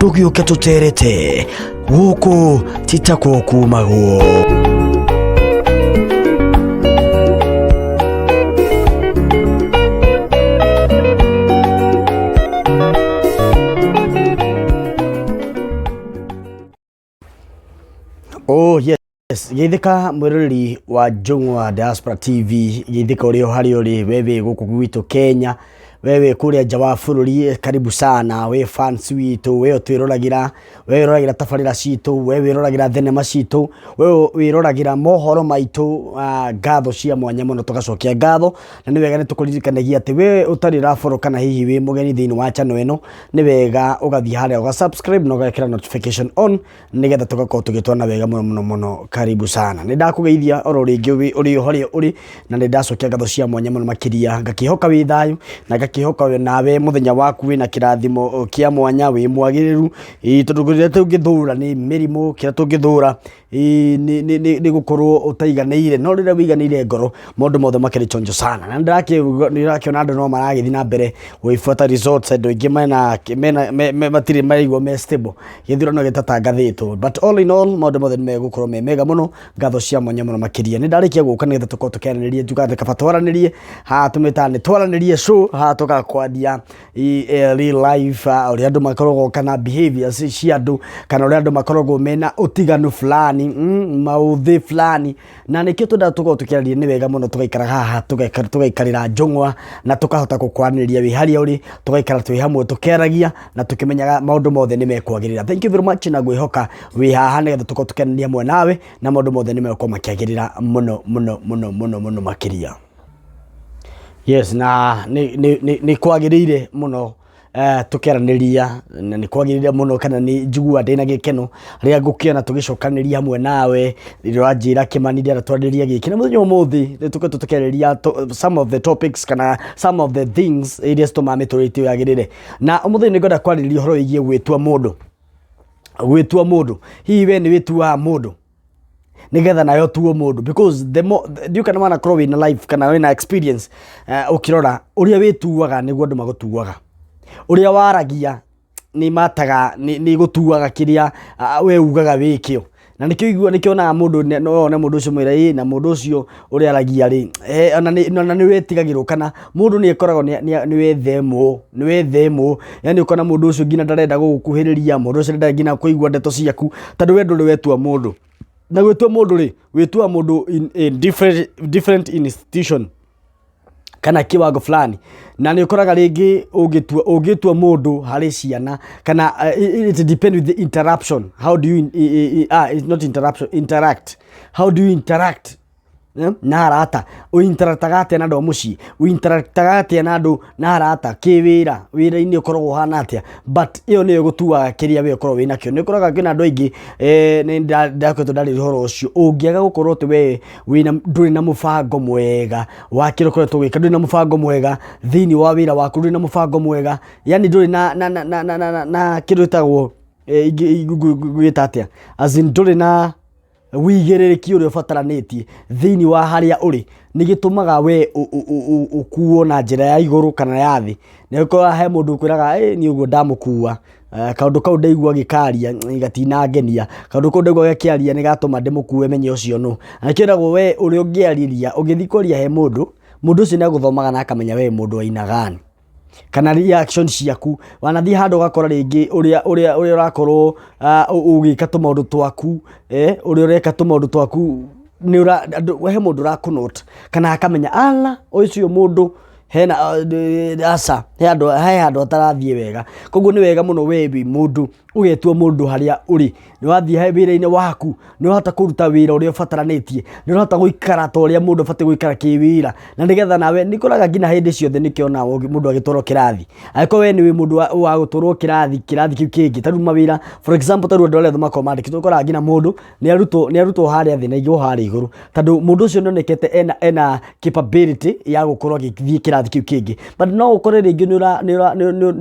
tugiuke tuterete guku titako kumago. Oh yes, githika mwirori wa Jungwa Diaspora TV, githika uri hari uri wewe guku gwitu Kenya, wewe kuria nja wa bururi, karibu sana we fans witu, we twirораgira, we wirораgira tabarira citu, we wirораgira thenema citu, we wirораgira mohoro maitu, ngatho cia mwanya muno tugacokia ngatho, na ni wega nitukuririkanagia ati we utari raforo kana hihi we mugeni thiini wa channel eno, ni wega ugathii haria uga subscribe na ugekira notification on nigetha tugakorwo tugitwana wega muno. Karibu sana, ni ndakugeithia oro ringi uri hori uri, na ni ndacokia ngatho cia mwanya muno makiria, ngakihoka wi thayu na ngakihoka we nawe muthenya waku wina kirathimo kia mwanya wi mwagiriru. Tondu kuria tungithura ni mirimo, kira tungithura ni gukorwo utaiganeire, no rira wiganeire ngoro maundu mothe makiri chonjo sana, na ndirakiona andu no maragithi na mbere wifuata results, andu ingi mena matiri maigwo me stable, githurano gitatangathitwo, but all in all maundu mothe megukorwo me mega muno. Ngatho cia mwanya muno makiria, ni ndarikia guka nigetha tukorwo tukianiririe njuga kaba twaranirie ha tumetane twaranirie show ha tukakwadia real life uri andu makoragwo kana behaviors cia andu kana uri andu makoragwo mena utiganu fulani mauthi fulani, na nikio twenda tukorwo tukianiririe ni wega muno tugaikara haha tugaikarira Jungwa na tukahota gukwaniria wi haria uri, tugaikara twi hamwe tukeragia na tukimenyaga maundu mothe ni mekwagirira. Thank you very much, na gwihoka wi haha nigetha tukorwo tukianiriria hamwe nawe na maundu mothe ni mekwagirira makiagirira muno makiria. Yes, na ni kwagirire muno tukiaraniria, na ni kwagirire muno kana ni njigua ndina gikeno ria ngukiona tugicokaniria hamwe nawe riranjira kimanire na twariria giki na muthenya umuthi nitukoto tukiaraniria some of the topics kana some of the things iria tumamiturite yagirire, na umuthi ni ngoda kwariria horo igie gwitua mundu hihi we ni witua mundu nigetha nayo tuo mundu, because the more you can wanna grow in life kana wina experience ukirora uria wituaga niguo andu magutuaga, uria waragia ni mataga ni gutuaga kiria we ugaga wikio, na nikio na mundu no na mundu ucio mwira na mundu ucio uria aragia ri ona ni wetigagirwo kana mundu ni ekoragwo ni wethemo, yani ukona mundu ucio ngina ndarenda gukuhiriria, mundu ucio ndarenda ngina kuigua ndeto ciaku, tondu we nduri wetua mundu. Na gwitua mundu ri witua mundu in different institution kana kiwango fulani, na ni ukoraga ringi ugitua mundu hari ciana kana it depend with the interruption. How do you it's not interruption, interact, how do you interact na arata, uinteractaga atia na andu muci, uinteractaga atia na andu na arata kiwira wira-ini ukoragwo hana atia, but iyo niyo gutua kiria we ukoragwo wina kio. Ni ukoraga kina andu aingi ni ndakwetwo ndari horo ucio ungiaga gukorwo ti we wina nduri na mubango mwega wa kiro koretwo gwika, nduri na mubango mwega thiini wa wira waku, nduri na mubango mwega, yani nduri na kiru tagwo gwita atia, as in nduri na wigiriki uri ubataranitie thiini wa haria uri, ni gitumaga we ukuo na njira ya iguru kana ya thi. Ni ukora he mundu kwiraga ni uguo ndamukua kaundu kau ndaigua gikaria igatina ngenia, kaundu kau ndaigua gikiaria ni gatuma ndimukue menye ucio no, na kiragwo we uri ungiariria ugithikoria he mundu ucio ni aguthomaga na akamenya we mundu wa aina gani kana reaction ciaku wanathi handu gakora ringi uria urakorwo ugika tumaundu twaku uria ureka tumaundu twaku ni he mundu rakunote kana akamenya ala ucio mundu hena asa he handu atarathie wega. Koguo ni wega muno we bi mundu ugetua mundu haria uri, ni wathie he wira-ini waku ni uhota kuruta wira uria ubataranitie, ni uhota guikara ta uria mundu bati guikara kiwira, na nigetha nawe ni kuraga ngina hindi ciothe ni kiona mundu agitwarwo kirathi aiko we ni mundu wa gutwarwo kirathi kiu kingi taru mawira. For example taru andu aria thomako mandikitwo kora ngina mundu ni arutwo haria thi na igwo haria iguru, tondu mundu ucio nionekete ena capability ya gukorwo agithie kirathi kiu kingi, but no ukore ringi ni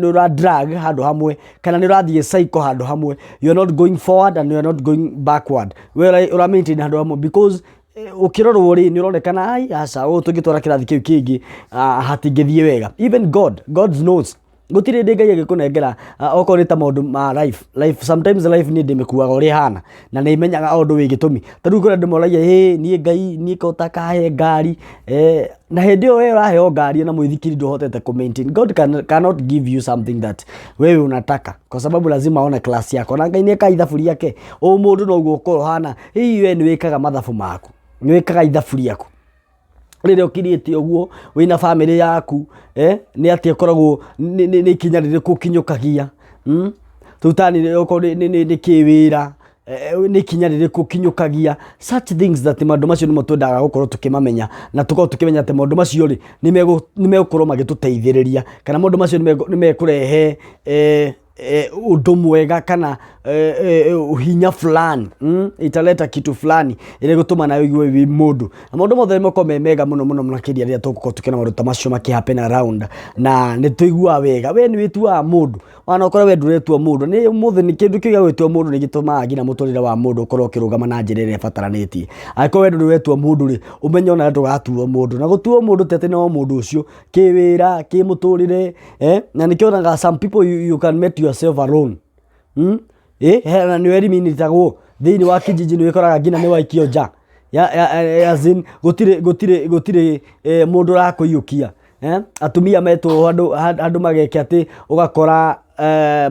ura drag handu hamwe kana ni urathie cycle handu hamwe, you are not going forward and you are not going backward, where ura maintain handu hamwe, because ukirorwo ri ni uronekana ai asa tungitwara kirathi kiu kingi hatingithie wega. Even God knows gutire ngai agikunengera okorwo ta maundu ma life sometimes life ni ndimikuaga uri hana na ni imenyaga undu wi gitumi tariu kuri ndimoragia ni ngai ni kotaka he ngari na hindi we uraheo ngari na muithikiri nduhotete ku maintain. God cannot give you something that wewe unataka kwa sababu lazima aone class yako na ngai ni ka ithaburi yake o mundu no guo ukorwo hana hihi we ni wikaga mathabu maku ni wikaga ithaburi yako rire ukirite uguo wina family yaku ni atia koragwo ni kinya rire kukinyukagia tutani oko ni kiwira ni kinya rire kukinyukagia such things that maundu macio nimo twendaga gukorwo tukimamenya na tukorwo tukimenya ati maundu macio ri ni megukorwo magituteithiriria kana maundu macio ni mekurehe undu mwega kana hinya fulani italeta kitu fulani ile gutuma na wewe wi mundu na maundu mothe moko mega muno mnakiria ria tuko tukina maundu macio makihappen around na ni tuigua wega we ni witua mundu wana okora we nduretwa mundu ni muthe ni kindu kiga gwetwa mundu ni gituma ngina muturire wa mundu ukorwo kirugama na njira ire bataranitie aiko we nduretwa mundu ri umenye ona ndugatuo mundu na gutuo mundu tete no mundu ucio kiwira kimuturire na nikionaga some people you can make yourself alone hena ni weri minitagwo thini wa kijiji ni wikoraga ngina ni waikio nja ya azin gutire mundu ra kuyukia atumia meto andu mageke ati ugakora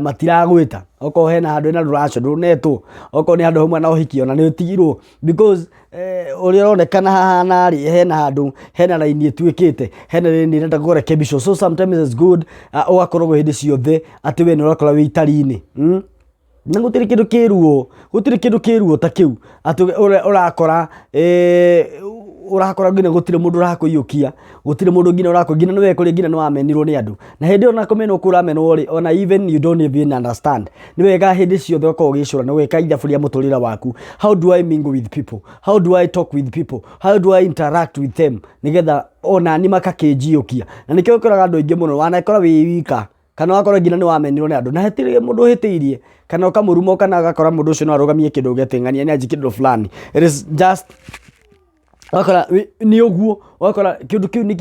matiragwita oko hena handu na ruracio nduneto oko ni handu hamwe na uhikio na ni utigirwo because uri ronekana hana ri hena handu hena line etuikite hena ni renda gore kebisho so sometimes it's good ugakorwo hindi ciothe ati we ni urakora wi itari-ini na gutire kindu kiruo ta kiu ati urakora urakora ngina gutire mundu rakuyukia gutire mundu ngina urakugina no wekore ngina no amenirwo ni andu na hindi ona komeno kuramenwo ri ona even you don't even understand ni wega hindi ciothe uko gicura no weka ithabu ria muturira waku how do I mingle with people how do I talk with people how do I interact with them nigetha ona ni makakijiukia na nikio koraga andu ingi muno wanakora wi wika kana wakora ngina ni wamenirwo ni andu na hetire mundu hitiirie kana ukamurumo kana agakora mundu ucio no arugamie kindu getengania ni anjikindo fulani it is just wakora ni oguo wakora kindu kiu ni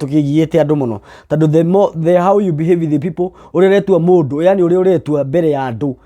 kigiete andu muno tondu the how you behave with the people ureretwa mundu yani ureretwa mbere ya andu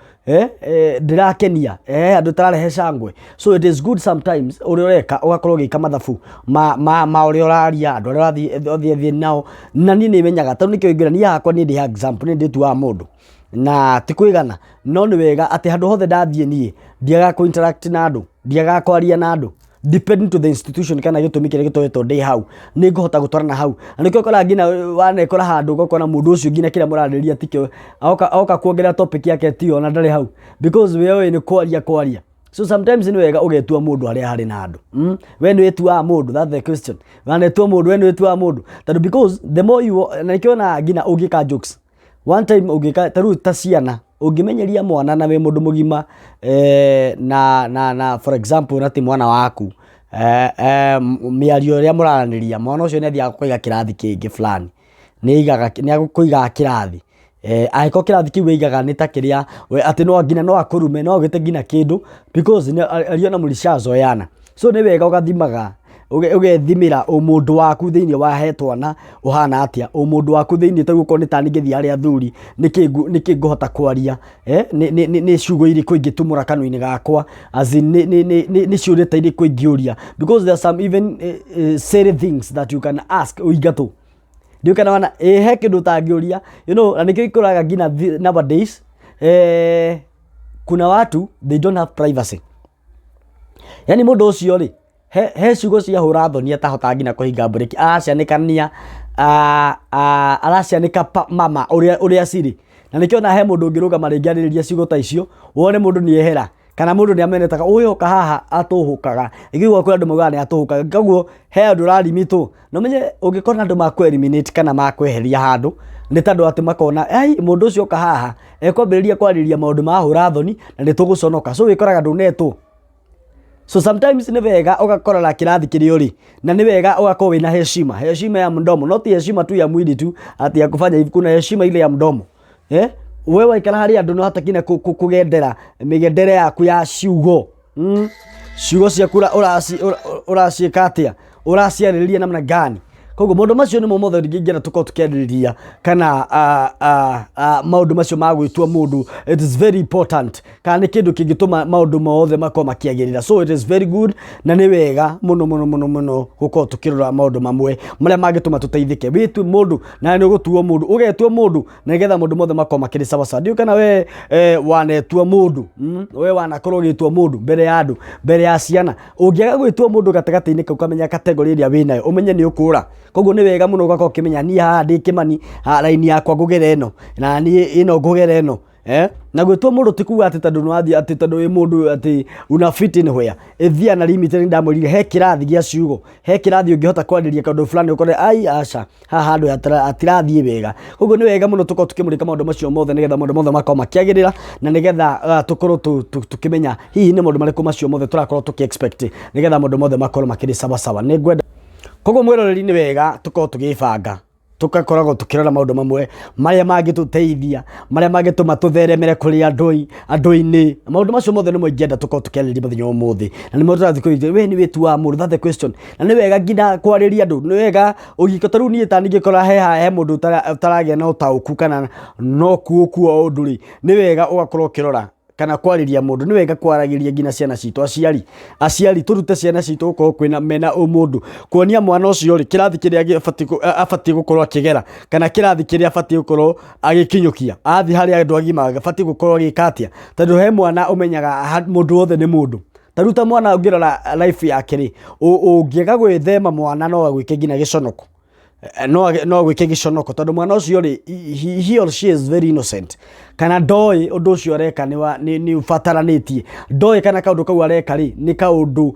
ndirakenia andu tararehe cangwe so it is good sometimes ureka ugakorwo gika mathabu ma uri uraria andu urathi nao na ni imenyaga tondu nikio ingira ni yakwa ni ndi example ni nditua mundu na tikuigana no ni wega ati handu hothe ndathie nie ndiaga ku interact na andu ndiaga kwaria na andu depending to the institution kana gitumi kire gitoetwo ndi hau ni nguhota gutwarana hau na nikio kora ngina wanekora handu gukona mundu ucio ngina kira murariria tikio aoka kuongerera topic yake tio na ndari hau because wewe ni kwaria so sometimes ni wega ugetua mundu aria hari na andu we ni wetua mundu that's the question wanetua mundu we ni wetua mundu tondu because the more you na nikio na ngina ugika jokes one time ugika taru tasiana ugimenyeria mwana na we mundu mugima na for example nati mwana waku miario ria muraraniria mwana ucio ni athia kuiga kirathi kingi fulani ni akuiga kirathi aiko kirathi kiu igaga ni takiria ati no ngina no akurume no gite ngina kindu because aliona mulishazo yana so ni wega ugathimaga ugethimira umundu waku thiini wa hetwana uhana atia umundu waku thiini taguko ni tani ngithi ari athuri niki nguhota kwaria ni ciugo iri kuingitumura kanuni gakwa as in ni ciurita iri kuingiuria because there are some even silly things that you can ask uigatu ndio kana wana he kindu tangiuria you know na nikio ikuraga ngina nowadays kuna watu they don't have privacy yani mundu ucio ri he ciugo cia hura thoni atahota ngina kuhinga break aracianikania aracianika mama uria ciri na nikio na he mundu ungiruga maringiaririria ciugo ta icio wone mundu ni ehera kana mundu ni amenetaga uyo ka haha atuhukaga igigwa kwa andu mugane atuhukaga kaguo he andu rarimitu no menye ungikona andu makwe eliminate kana makweheria handu ni tandu ati makona ai mundu ucio ka haha ekwambiriria kwariria maundu ma hura thoni na nituguconoka so wikoraga ndunetu so sometimes ni wega ugakorora kirathi kiri uri na ni wega ugakorwo wina heshima ya mdomo not heshima tu ya mwili tu ati ya kufanya hivi kuna heshima ile ya mdomo wewe ikara hari andu no hatakine kugendera migendere yaku ya ciugo ciugo cia kura uracieka atia uraciaririria namna gani koguo maundu macio nimo mothe ngingera tuko tukiarĩrĩria kana maundu macio ma gwĩtua mũndũ. It is very important kana nĩ kĩndũ kĩngĩtũma maundu mothe makorwo makiagĩrĩra. So it is very good na nĩ wega mũno gukorwo tukirora maundu mamwe marĩa mangĩtũma tuteithĩke. Wĩtue mũndũ na nĩ ũgũtuo mũndũ, ũgetua mũndũ na nĩgetha maundu mothe makorwo makĩrĩ sawa sawa. Ndio kana we wanetua mũndũ, we wanakorwo gĩtua mũndũ mbere ya andũ, mbere ya ciana. Ũngĩaga gwĩtua mũndũ gatagatĩ-inĩ kau kamenya kategori ĩrĩa wĩnayo, ũmenye nĩ ũkũra. Koguo nĩ wega mũno ũgakorwo ũkĩmenya niĩ haha ndĩ Kĩmani, raini yakwa ngũgera ĩno na niĩ ĩno ngũgera ĩno. Na gwĩtua mũndũ ti kuga atĩ tondũ nĩwathiĩ atĩ tondũ wĩ mũndũ atĩ una fit in where. Ethia na limit nĩ ndamwĩrire he kĩrathi gĩa ciugo, he kĩrathi ũngĩhota kwarĩria kaũndũ fulani ũkore ai aca haha handũ hatirathiĩ wega. Koguo nĩ wega mũno tũkorwo tũkĩmũrĩka maũndũ macio mothe nĩgetha maũndũ mothe makorwo makĩagĩrĩra na nĩgetha tũkorwo tũkĩmenya hihi nĩ maũndũ marĩkũ macio mothe tũrakorwo tũkĩ-expect nĩgetha maũndũ mothe makorwo makĩrĩ sawa sawa. Nĩ ngwenda koguo mwĩroreri nĩ wega tũkorwo tũgĩbanga, tukakoragwo tukirora maundu mamwe maria mangĩtũteithia, maria mangĩtũma tutheremere kũrĩ andũ-inĩ. Maundu macio mothe nĩmo ingĩenda tukorwo tukĩarĩrĩria mũthenya ũmũthĩ, na nĩmo tũrathiĩ kũrĩrĩria we nĩ wĩtuaga mũndũ. That's the question. Na nĩ wega nginya kwarĩria andũ, nĩ wega ũgĩko ta rĩu niĩ ta ningĩkora he mũndũ ũtaragĩa na ũtaũku kana no kuo ũndũ rĩ, nĩ wega ũgakorwo ũkĩrora kana kwarĩria mũndũ. Nĩ wega kwaragĩria nginya ciana citũ, aciari turute ciana citũ gukorwo kwĩna mena ũmũndũ, kuonia mwana ũcio rĩ kĩrathi kĩrĩa abatiĩ gũkorwo akĩgera kana kĩrathi kĩrĩa abatiĩ gũkorwo agĩkinyũkia, athiĩ harĩa andũ agima abatiĩ gũkorwo agĩka atĩa. Tondũ he mwana ũmenyaga mũndũ wothe nĩ mũndũ. Taruta mwana ũngĩrora life yake rĩ, ũngĩaga gwĩthema mwana no agwĩke nginya gĩconoko, no gwĩke gĩconoko tondũ mwana ũcio rĩ he or she is very innocent, kana ndoĩ ũndũ ũcio areka nĩ ũbataranĩtie, ndoĩ kana kaũndũ kau areka rĩ nĩ kaũndũ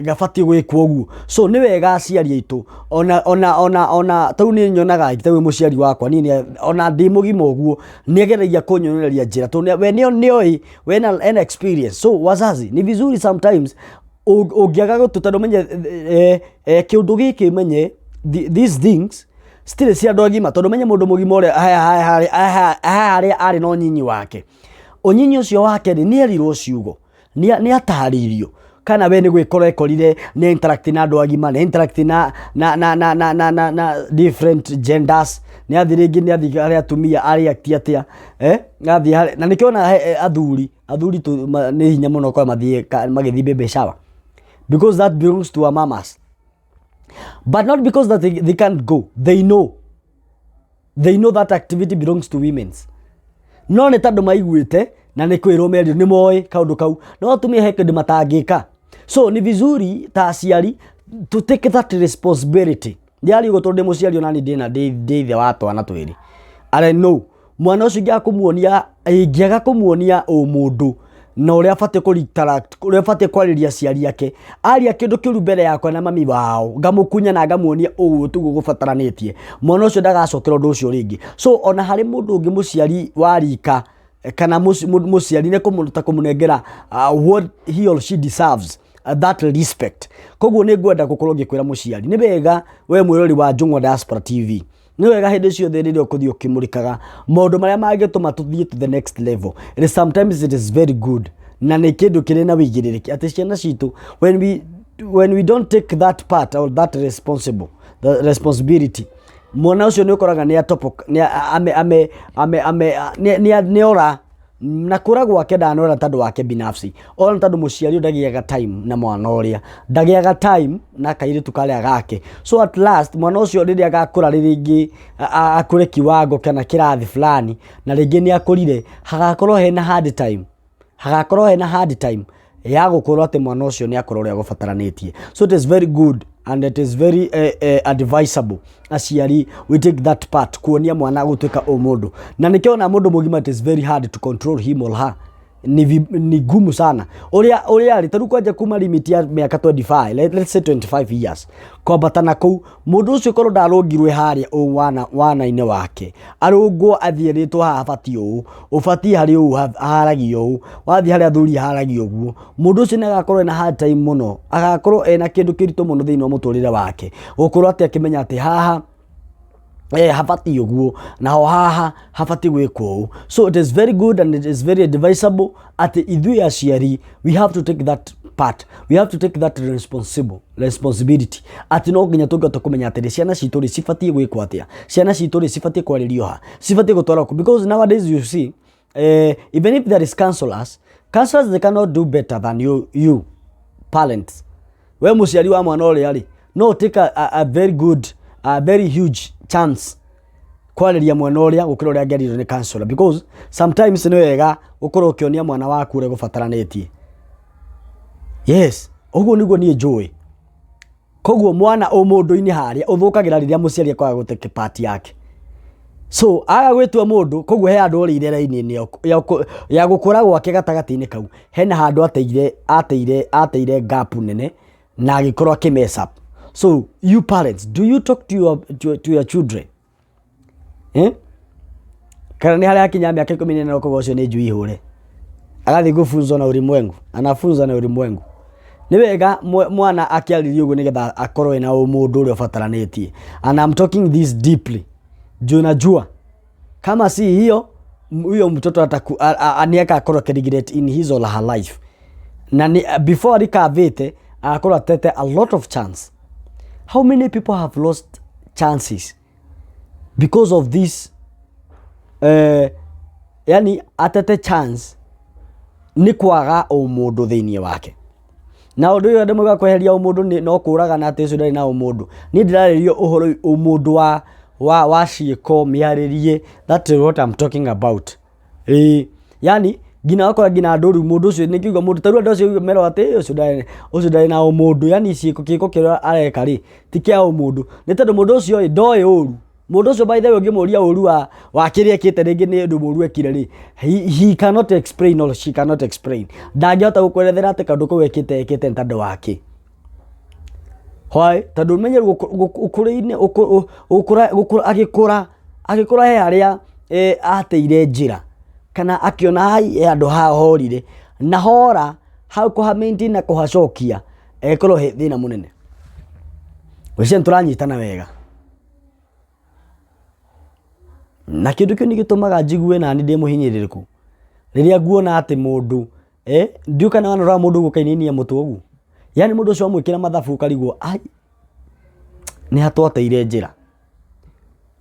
gabatiĩ gwĩkwo ũguo. So nĩ wega aciari aitũ ona tau nĩ nyonaga tau mũciari wakwa niĩ ona ndĩ mũgima ũguo nĩ ageragia kũnyonereria njĩra tondũ we nĩoĩ we ena experience. So wazazi ni vizuri sometimes ũngĩaga gũtũtandũ menye kĩũndũ gĩkĩ menye these things still cia andũ agima tondũ menye mũndũ mũgima ũrĩa harĩa arĩ na ũnyinyi wake, ũnyinyi ũcio wake nĩ erirwo ciugo, nĩ atarĩirio kana we nĩ gwĩkora ekorire nĩ interact na andũ agima, nĩ interact na different genders, nĩ athi rĩngĩ nĩ athi harĩa atumia react atĩa athi na nĩkĩona athuri nĩ hinya mũno kwa magĩthiĩ baby shower because that belongs to our mamas. But not because that they can't go. They know that activity belongs to women's. No nĩ tondũ maiguĩte na nĩ kwĩrwo merirwo nĩ moĩ kaũndũ kau no atumia he kĩndũ matangĩka. So ni vizuri ta aciari to take that responsibility. Ndiari gũtũ ndĩ mũciari ona ndĩ ithe wa twana twĩrĩ. I know mwana ũcio ingĩaga kũmuonia ũmũndũ na ũrĩa abatiĩ kũ-interact, ũrĩa abatiĩ kwarĩria aciari ake, aria kĩndũ kĩru mbere yakwa na mami wao, ngamukunya na ngamuonia ũguo tiguo gũbataranĩtie, mwana ũcio ndagacokera ũndũ ũcio rĩngĩ. So ona harĩ mũndũ ũngĩ mũciari wa rika kana mũciari nĩ kũmũnengera what he or she deserves, that respect. Koguo nĩ ngwenda gũkorwo ngĩkwĩra mũciari nĩ wega we mwĩrori wa Njung'wa Diaspora TV, nĩ wega hĩndĩ ciothe rĩrĩa ũkũthiĩ ũkĩmũrĩkaga maũndũ marĩa mangĩtũma tũthiĩ to the next level. Sometimes it is very good na nĩ kĩndũ kĩrĩ na wĩigĩrĩrĩki atĩ ciana citũ when we don't take that part or that responsibility, mwana ũcio nĩ ũkoraga nĩ atopoka nĩ ora na kũra gwake ndanora tondũ wake binafsi, ona tondũ mũciari ndagĩaga time na mwana ũrĩa, ndagĩaga time na kairĩtu karĩa gake. So at last mwana ũcio rĩrĩa agakũra rĩngĩ akũre kiwango kana kĩrathi fulani na rĩngĩ nĩ akũrire, hagakorwo hena hard time ya gũkorwo atĩ mwana ũcio nĩ akũra ũrĩa gũbataranĩtie. So it is very good and it is very advisable aciari we take that part kuonia mwana gũtuĩka ũmũndũ. Na nĩkĩona mũndũ mũgima it is very hard to control him or her, ni gumu sana ũrĩa arĩ tarũ kwanja kuma limit ya mĩaka 25, let's say 25 years kwambata na kũu mũndũ ũcio korwo ndarũngirwe harĩa wana-inĩ wake arũngwo athiĩrĩtwo haha abatiĩ ũũ, ũbatiĩ harĩ ũũ haragio ũũ, wathiĩ harĩa athuri haragio ũguo, mũndũ ũcio nĩ agakorwo ena hard time mũno, agakorwo ena kĩndũ kĩritũ mũno thĩinĩ wa mũtũrĩre wake, gũkorwo atĩ akĩmenya atĩ haha habati ũguo naho haha habati gwĩkwo. So it is very good and it is very advisable at ithuĩ aciari we have to take that part. We have to take that responsibility. Ati no nginya tungata kumenya atiri ciana citu ri cibatie gwikwo atia. Ciana citu ri cibatie kwaririo ha. Cibatie gutwara ku, because nowadays you see even if there is counselors they cannot do better than you parents. We muciari wa mwana uri ari no take a very good a very huge chance kwariria mwana uria gukira uria angerirwo ni counselor, because sometimes ni wega ukorwo ukionia mwana waku ure gubataranitie. Yes, uguo niguo nie njui. Koguo mwana o mundu-ini haria uthukagira riria muciari akwaga guteke part yake. So aga gwitua mundu, koguo he andu uri irera-ini ya gukura gwake gatagati-ini kau hena handu ateire gap nene na agikorwo akimess up. So you parents, do you talk to your children? Kana ni haria akinya miaka 14 koguo ucio ni njui hure agathi gufunzwa na ulimwengu, anafunza na ulimwengu. Ni wega mwana akiaririo uguo nigetha akorwe na umundu uri ubataranitie. And I'm talking this deeply. Junajua kama si hiyo huyo mtoto anieka akorwa regret in his or her life. Na before rikavete akorwa tete a lot of chance. How many people have lost chances because of this? Yani atete chance ni kwaga umundu thiini wake. Na undu uyu ndimwe kweheria umundu no kuraga na ati ucio na umundu. Ni ndiraririo uhoro umundu wa ciiko miaririe. That is what I'm talking about. Yani gina wakora gina ndoru mundu ucio ni kiuga mundu taru ndocio mero ati ucio ndari na umundu. Yani ciiko kiko kira areka ri ti kia umundu. Ni tondu mundu ucio ndoe uru. Mundu ucio by the way ngimuria uru wa kiria kite ringi ni ndu muru ekire ri. He cannot explain or she cannot explain. Ndangihota gukwerethera ati kandu ko ekite ntandu wake. Hoi tondu menye ukuri-ini agikura he aria ateire njira kana akiona hai andu hahorire na hora hau kuha-maintain na kuhacokia ekorwo he thina munene. Wicio turanyitana wega. Na kindu kiu ni gitumaga njigue na ni ndi muhinyiririku riria nguona ati mundu ndiuka na wanora mundu gukaininia mutu ugu. Yani mundu ucio amwikira mathabu karigwo ai ni hatwateire njira.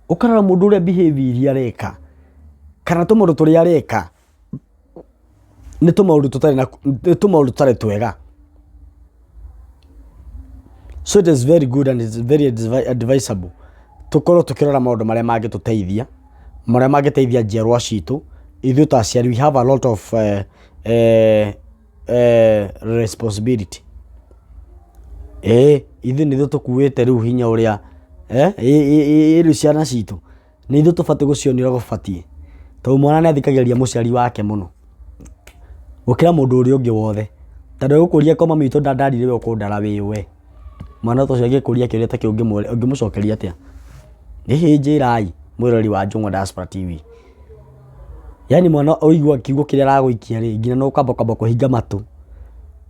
Ukarora mundu uria behavior iria areka kana tumundu turia areka ni tumundu tutari twega. So it is very good and it is very advisable tukorwo tukirora maundu maria mangituteithia, maria mangiteithia njiarwa citu ithuĩ ta aciari. We have a lot of responsibility. Ithuĩ nithuĩ tukuĩte riu hinya uria iru ciana citu ni ithuĩ tubati gucionia uria gubatie. Tondu mwana ni athikagĩrĩria muciari wake muno gukira mundu uria ungi wothe. Tondu gukuria koma mitu ndarire we ukundara wiwe. Mwana ucio agikuria kiuria ta kiu ungimucokeria atia? Hihi njirai mwirori wa Njung'wa Diaspora TV. Yani mwana oigwa kiugo kiria araguikia ri ngina no kamba kuhinga matu.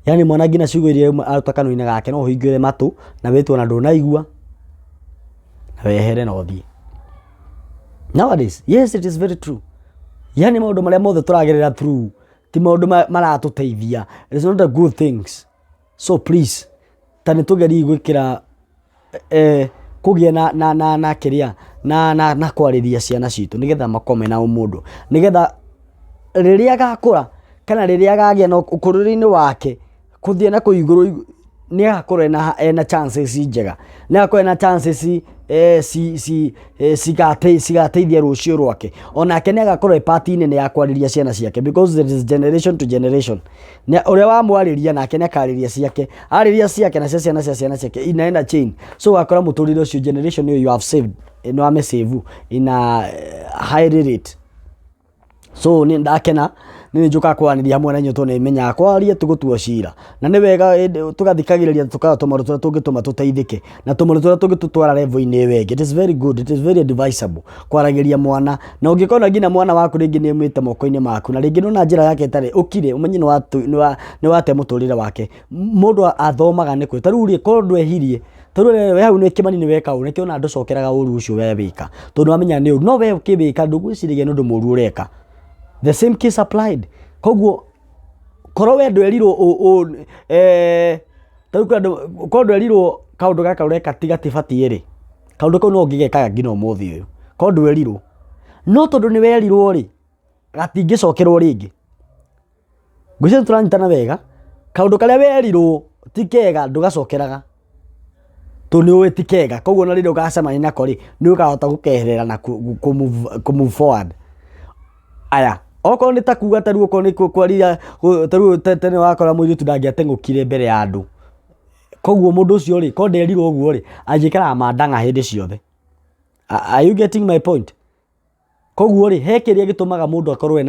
Yani mwana ngina ciugo iria aruta kanua-ini gake no uhingire matu na wetwo na ndunaigua na wehere na uthie. Nowadays, yes, it is very true. Yani maundu maria mothe turagerera through ti maundu maratuteithia. It is not the good things. So please tani tugeri gwikira kugia na kiria na kwariria ciana citu nigetha makome na umundu, nigetha riria gakura kana riria gagia no ukururi-ini wake kuthie na kuiguru ni agakorwo na chances njega, ni agakorwo na chances cigateithia rucio rwake. Onake ni agakorwo party nene ya kwariria ciana ciake, because there is generation to generation. Ne uria wa mwariria nake ni akariria ciake, ariria ciake na ciana ciake inaenda chain. So akora muturire ucio generation you have saved no ame save in a high rate. So ni ndakena ni njuka kwaniria hamwe na inyu tone imenya kwaria tugutua cira na ni wega tugathikagiriria tukatuma rutura tungituma tuteithike na tuma rutura tungitutwara level-ini wege. It is very good, it is very advisable kwaragiria mwana, na ungikona ngina mwana waku ringi ni mwite moko-ini maku na ringi na njira yake tari ukire umenye ni wate muturire wake. Mundu athomaga ni kwita riu ko ndwehirie tondu we hau ni kimani ni weka u nikio na nducokeraga uru ucio we wika tondu amenya ni no we ukibika ndugwicirigia nundu muru ureka. The same case applied. Koguo korwo we ndwerirwo taruka korwo ndwerirwo kaundu gaka ureka tiga tibati ri kaundu kau no ngigekaga ngina umuthi uyu korwo ndwerirwo no tondu ni werirwo ri gatingicokerwo ringi ngwiciria turanyitana wega kaundu karia werirwo ti kega ndugacokeraga to ni uwe ti kega koguo na rindu gacemania nako ri ni ukahota gukeherera na ku move forward aya oko ni takuga taruo ko ni kwarira taruo tene wakora muiritu ndangiatengukire mbere ya andu koguo mundu ucio ri ko nderirwo uguo ri anjikara mandanga hindi ciothe. Are you getting my point? Koguo ri he kiria gitumaga mundu akorwe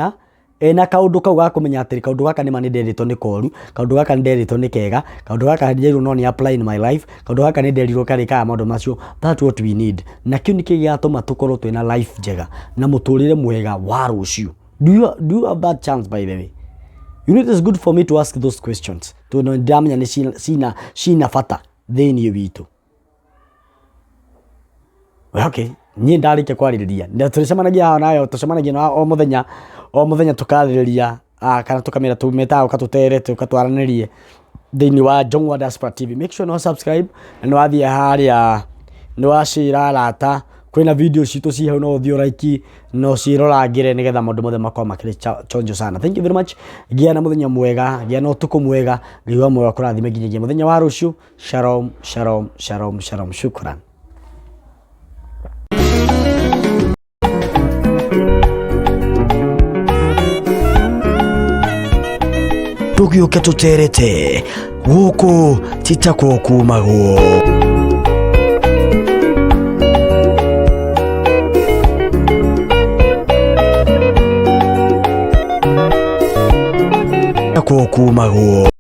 ena kaundu kau ga kumenya atiri kaundu gaka nima ni nderitwo ni koru kaundu gaka ni nderitwo ni kega kaundu gaka nderirwo no ni apply in my life kaundu gaka ni nderirwo karika maundu macio. That's what we need. Na kiu ni kigatuma tukorwo twina life njega na muturire mwega wa rucio. Do you have that chance, by the way? You know, it is good for me to ask those questions. To know ndamenya ni sina fata thini witu. Okay, ni ndarike kwaririria. Ndio tulicemanagia nayo, tucemanagia na o muthenya tukaririria kana tukamira tumeta ukatutere tukatwaranirie thini wa Jongwa Diaspora TV. Make sure no subscribe na no athie haria no ashira rata kwina video citu ci hau no thio like no cirorangire nigetha maundu mothe makwa makiri chonjo sana. Thank you very much. Gia na muthenya mwega, gia no tuko mwega, ngiwa mwega kurathime nginyagia muthenya wa ruciu. Shalom, shalom, shalom, shalom. Shukran. Tugiuke tuterete guku titako kumaguo kumaguo